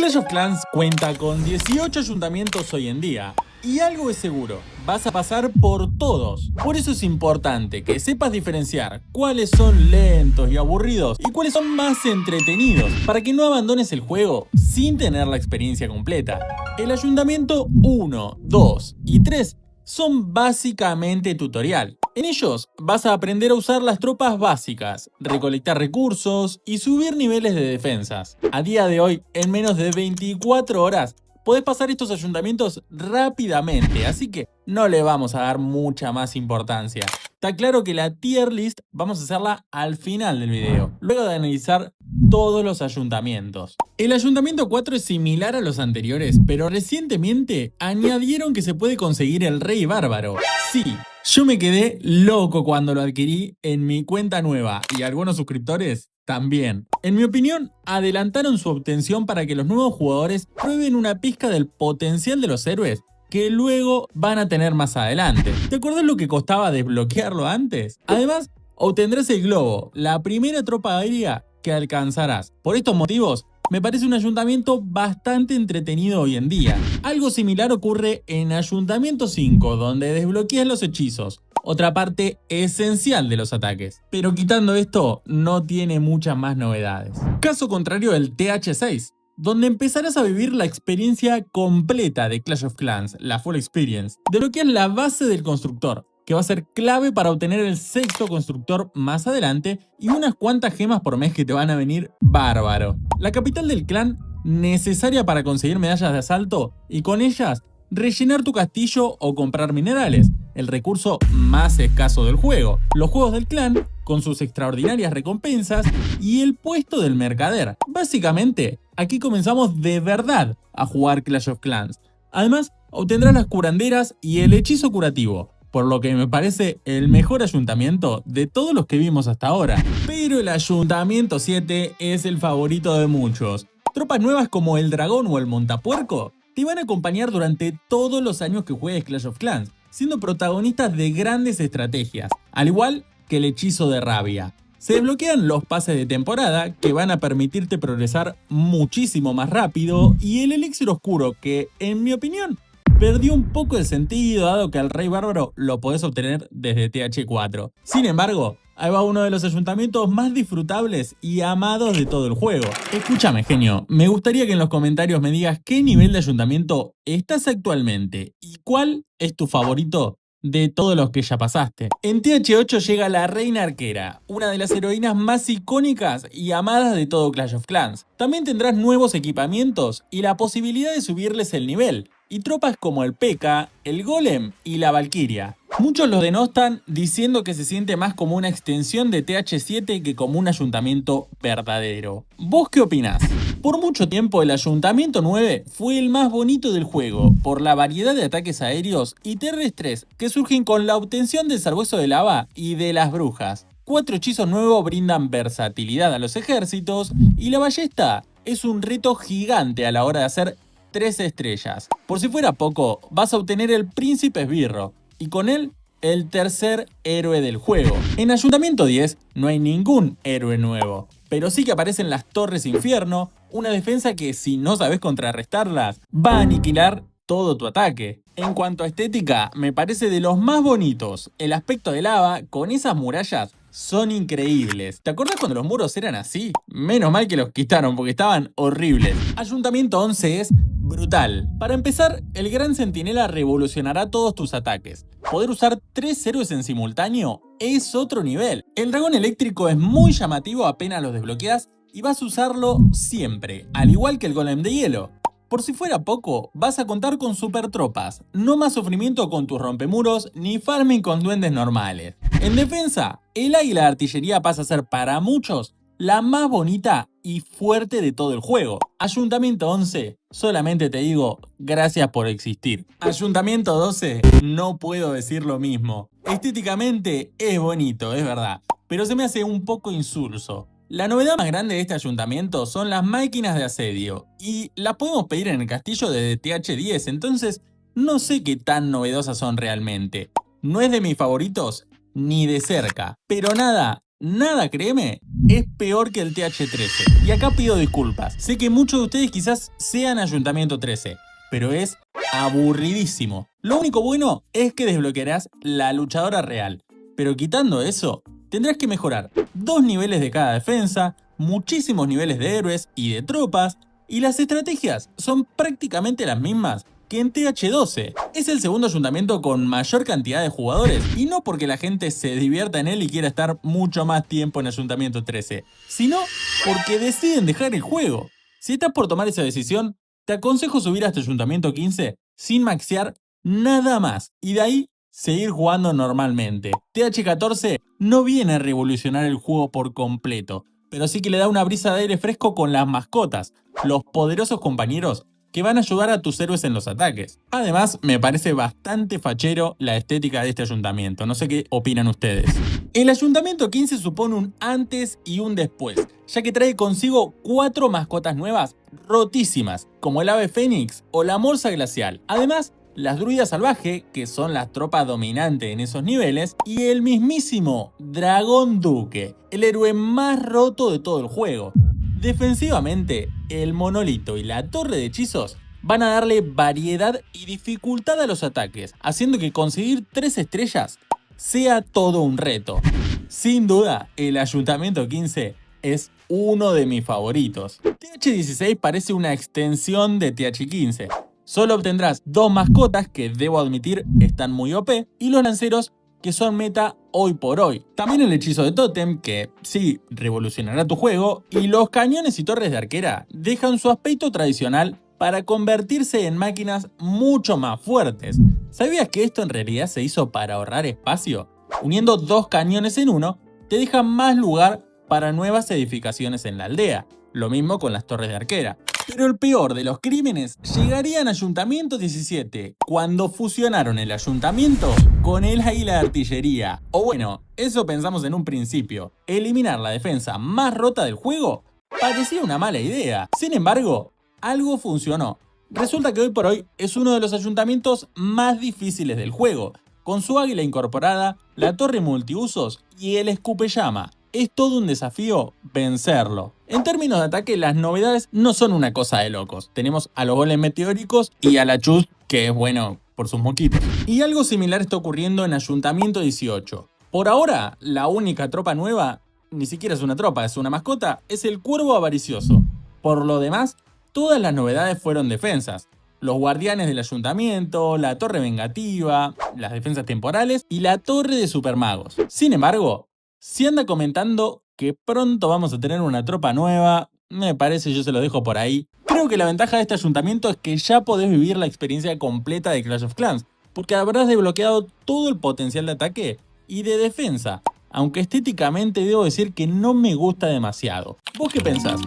Clash of Clans cuenta con 18 ayuntamientos hoy en día. Y algo es seguro, vas a pasar por todos. Por eso es importante que sepas diferenciar cuáles son lentos y aburridos y cuáles son más entretenidos, para que no abandones el juego sin tener la experiencia completa. El ayuntamiento 1, 2 y 3 son básicamente tutorial. En ellos vas a aprender a usar las tropas básicas, recolectar recursos y subir niveles de defensas. A día de hoy, en menos de 24 horas, podés pasar estos ayuntamientos rápidamente, así que no le vamos a dar mucha más importancia. Está claro que la tier list vamos a hacerla al final del video, luego de analizar todos los ayuntamientos. El ayuntamiento 4 es similar a los anteriores, pero recientemente añadieron que se puede conseguir el rey bárbaro. Sí, yo me quedé loco cuando lo adquirí en mi cuenta nueva y algunos suscriptores también. En mi opinión, adelantaron su obtención para que los nuevos jugadores prueben una pizca del potencial de los héroes que luego van a tener más adelante. ¿Te acuerdas lo que costaba desbloquearlo antes? Además, obtendrás el globo, la primera tropa aérea que alcanzarás. Por estos motivos, me parece un ayuntamiento bastante entretenido hoy en día. Algo similar ocurre en Ayuntamiento 5, donde desbloqueas los hechizos, otra parte esencial de los ataques. Pero quitando esto, no tiene muchas más novedades. Caso contrario del TH6, donde empezarás a vivir la experiencia completa de Clash of Clans, la Full Experience. Desbloqueas la base del constructor, que va a ser clave para obtener el sexto constructor más adelante y unas cuantas gemas por mes que te van a venir bárbaro. La capital del clan, necesaria para conseguir medallas de asalto y con ellas rellenar tu castillo o comprar minerales, el recurso más escaso del juego, los juegos del clan con sus extraordinarias recompensas y el puesto del mercader. Básicamente, aquí comenzamos de verdad a jugar Clash of Clans. Además, obtendrás las curanderas y el hechizo curativo, por lo que me parece el mejor ayuntamiento de todos los que vimos hasta ahora. Pero el ayuntamiento 7 es el favorito de muchos. Tropas nuevas como el dragón o el montapuerco te van a acompañar durante todos los años que juegues Clash of Clans, siendo protagonistas de grandes estrategias, al igual que el hechizo de rabia. Se desbloquean los pases de temporada que van a permitirte progresar muchísimo más rápido y el elixir oscuro que, en mi opinión, perdió un poco el sentido dado que al rey bárbaro lo podés obtener desde TH4. Sin embargo, ahí va uno de los ayuntamientos más disfrutables y amados de todo el juego. Escúchame, genio, me gustaría que en los comentarios me digas qué nivel de ayuntamiento estás actualmente y cuál es tu favorito de todos los que ya pasaste. En TH8 llega la Reina Arquera, una de las heroínas más icónicas y amadas de todo Clash of Clans. También tendrás nuevos equipamientos y la posibilidad de subirles el nivel, y tropas como el P.E.K.K.A, el Golem y la Valkyria. Muchos los denostan diciendo que se siente más como una extensión de TH7 que como un ayuntamiento verdadero. ¿Vos qué opinás? Por mucho tiempo el ayuntamiento 9 fue el más bonito del juego, por la variedad de ataques aéreos y terrestres que surgen con la obtención del sabueso de lava y de las brujas. 4 hechizos nuevos brindan versatilidad a los ejércitos y la ballesta es un reto gigante a la hora de hacer 3 estrellas. Por si fuera poco, vas a obtener el príncipe esbirro y con él el tercer héroe del juego. En Ayuntamiento 10 no hay ningún héroe nuevo, pero sí que aparecen las Torres Infierno, una defensa que si no sabes contrarrestarlas va a aniquilar todo tu ataque. En cuanto a estética, me parece de los más bonitos. El aspecto de lava con esas murallas son increíbles. ¿Te acuerdas cuando los muros eran así? Menos mal que los quitaron porque estaban horribles. Ayuntamiento 11 es brutal. Para empezar, el Gran Centinela revolucionará todos tus ataques. Poder usar 3 héroes en simultáneo es otro nivel. El dragón eléctrico es muy llamativo apenas lo desbloqueas y vas a usarlo siempre, al igual que el golem de hielo. Por si fuera poco, vas a contar con super tropas, no más sufrimiento con tus rompemuros ni farming con duendes normales. En defensa, el águila de artillería pasa a ser para muchos la más bonita y fuerte de todo el juego. Ayuntamiento 11, solamente te digo gracias por existir. Ayuntamiento 12, no puedo decir lo mismo. Estéticamente es bonito, es verdad, pero se me hace un poco insulso. La novedad más grande de este ayuntamiento son las máquinas de asedio, y las podemos pedir en el castillo desde TH10, entonces no sé qué tan novedosas son realmente. No es de mis favoritos ni de cerca, pero nada nada, créeme, es peor que el TH13. Y acá pido disculpas. Sé que muchos de ustedes quizás sean Ayuntamiento 13, pero es aburridísimo. Lo único bueno es que desbloquearás la luchadora real. Pero quitando eso, tendrás que mejorar 2 niveles de cada defensa, muchísimos niveles de héroes y de tropas, y las estrategias son prácticamente las mismas que en TH12. Es el segundo ayuntamiento con mayor cantidad de jugadores, y no porque la gente se divierta en él y quiera estar mucho más tiempo en Ayuntamiento 13, sino porque deciden dejar el juego. Si estás por tomar esa decisión, te aconsejo subir hasta Ayuntamiento 15 sin maxear nada más, y de ahí seguir jugando normalmente. TH14 no viene a revolucionar el juego por completo, pero sí que le da una brisa de aire fresco con las mascotas, los poderosos compañeros que van a ayudar a tus héroes en los ataques. Además, me parece bastante fachero la estética de este ayuntamiento, no sé qué opinan ustedes. El Ayuntamiento 15 supone un antes y un después, ya que trae consigo 4 mascotas nuevas rotísimas, como el ave fénix o la morsa glacial. Además, las druidas salvaje, que son las tropas dominantes en esos niveles, y el mismísimo Dragón Duque, el héroe más roto de todo el juego. Defensivamente, el monolito y la torre de hechizos van a darle variedad y dificultad a los ataques, haciendo que conseguir 3 estrellas sea todo un reto. Sin duda, el Ayuntamiento 15 es uno de mis favoritos. TH16 parece una extensión de TH15. Solo obtendrás 2 mascotas que, debo admitir, están muy OP, y los lanceros que son meta hoy por hoy. También el hechizo de Tótem, que sí, revolucionará tu juego, y los cañones y torres de arquera dejan su aspecto tradicional para convertirse en máquinas mucho más fuertes. ¿Sabías que esto en realidad se hizo para ahorrar espacio? Uniendo 2 cañones en uno, te deja más lugar para nuevas edificaciones en la aldea. Lo mismo con las torres de arquera. Pero el peor de los crímenes llegaría en Ayuntamiento 17, cuando fusionaron el ayuntamiento con el águila de artillería. O bueno, eso pensamos en un principio. Eliminar la defensa más rota del juego parecía una mala idea. Sin embargo, algo funcionó. Resulta que hoy por hoy es uno de los ayuntamientos más difíciles del juego, con su águila incorporada, la torre multiusos y el escupellama. Es todo un desafío vencerlo. En términos de ataque, las novedades no son una cosa de locos. Tenemos a los golems meteóricos y a la Chus, que es bueno por sus moquitos. Y algo similar está ocurriendo en Ayuntamiento 18. Por ahora, la única tropa nueva, ni siquiera es una tropa, es una mascota, es el Cuervo Avaricioso. Por lo demás, todas las novedades fueron defensas. Los guardianes del ayuntamiento, la torre vengativa, las defensas temporales y la torre de supermagos. Sin embargo, si anda comentando que pronto vamos a tener una tropa nueva, me parece, yo se lo dejo por ahí. Creo que la ventaja de este ayuntamiento es que ya podés vivir la experiencia completa de Clash of Clans, porque habrás desbloqueado todo el potencial de ataque y de defensa, aunque estéticamente debo decir que no me gusta demasiado. ¿Vos qué pensás?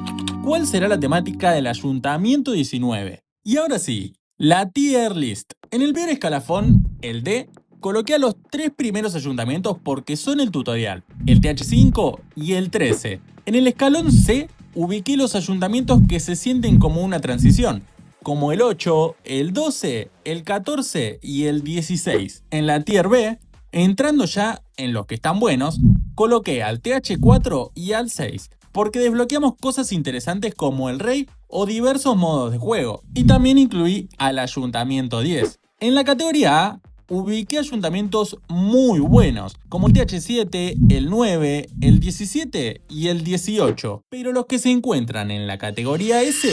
¿Cuál será la temática del Ayuntamiento 19? Y ahora sí, la tier list. En el peor escalafón, el D, coloqué a los 3 primeros ayuntamientos porque son el tutorial, el TH5 y el 13. En el escalón C, ubiqué los ayuntamientos que se sienten como una transición, como el 8, el 12, el 14 y el 16. En la tier B, entrando ya en los que están buenos, coloqué al TH4 y al 6, porque desbloqueamos cosas interesantes como el rey o diversos modos de juego, y también incluí al Ayuntamiento 10. En la categoría A, ubiqué ayuntamientos muy buenos, como el TH7, el 9, el 17 y el 18, pero los que se encuentran en la categoría S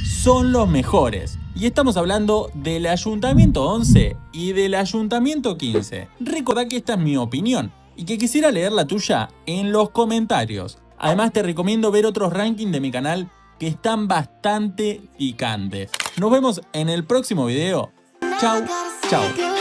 son los mejores. Y estamos hablando del Ayuntamiento 11 y del Ayuntamiento 15. Recordá que esta es mi opinión y que quisiera leer la tuya en los comentarios. Además te recomiendo ver otros rankings de mi canal que están bastante picantes. Nos vemos en el próximo video. Chau, chau.